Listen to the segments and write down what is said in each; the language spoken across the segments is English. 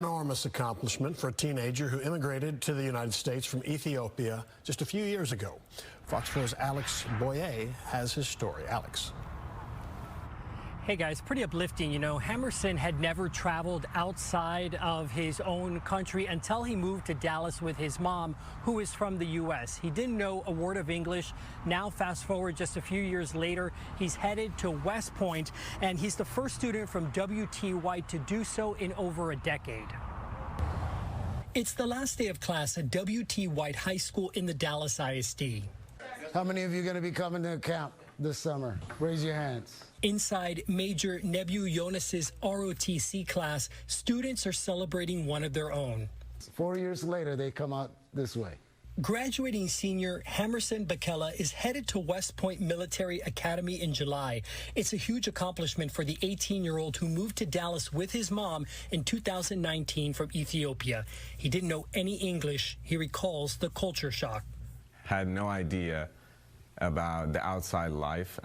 Enormous accomplishment for a teenager who immigrated to the United States from Ethiopia just a few years ago. Fox 4's Alex Boyer has his story. Alex. Hey guys, pretty uplifting. You know, Hammerson had never traveled outside of his own country until he moved to Dallas with his mom, who is from the U.S. He didn't know a word of English. Now, fast forward just a few years later, he's headed to West Point, and he's the first student from W.T. White to do so in over a decade. It's the last day of class at W.T. White High School in the Dallas ISD. How many of you are going to be coming to camp this summer? Raise your hands. Inside Major Nebu Jonas's ROTC class, students are celebrating one of their own. 4 years later, they come out this way. Graduating senior Hammerson Bakela is headed to West Point Military Academy in July. It's a huge accomplishment for the 18-year-old who moved to Dallas with his mom in 2019 from Ethiopia. He didn't know any English. He recalls the culture shock. Had no idea about the outside life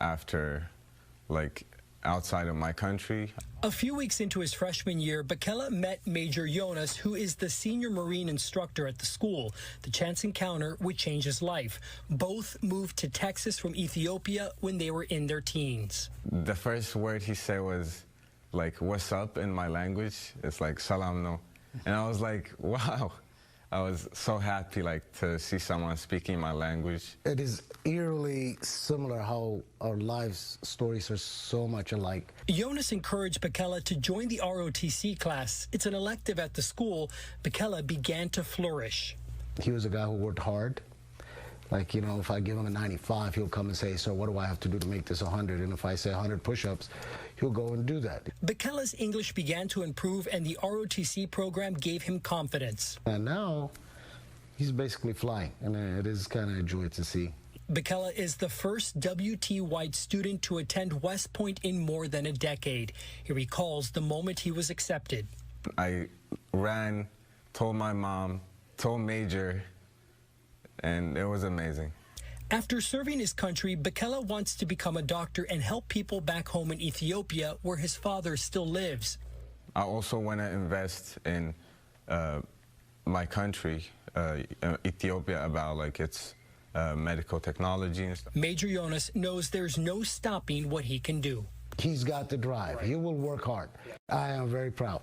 outside of my country. A few weeks into his freshman year, Bakela met Major Jonas, who is the senior Marine instructor at the school. The chance encounter would change his life. Both moved to Texas from Ethiopia when they were in their teens. The first word he said was like, "What's up?" in my language. It's like "Salam no," and I was like, wow. I was so happy to see someone speaking my language. It is eerily similar how our lives stories are so much alike. Jonas encouraged Bakela to join the ROTC class. It's an elective at the school. Bakela began to flourish. He was a guy who worked hard. Like, you know, if I give him a 95, he'll come and say, "So what do I have to do to make this 100? And if I say 100 push-ups, he'll go and do that. Bakela's English began to improve, and the ROTC program gave him confidence. And now he's basically flying, and it is kind of a joy to see. Bakela is the first W.T. White student to attend West Point in more than a decade. He recalls the moment he was accepted. I ran, told my mom, told Major, and it was amazing. After serving his country, Bakela wants to become a doctor and help people back home in Ethiopia, where his father still lives. I also want to invest in my country, Ethiopia, about its medical technology and stuff. Major Jonas knows there's no stopping what he can do. He's got the drive. He will work hard. I am very proud.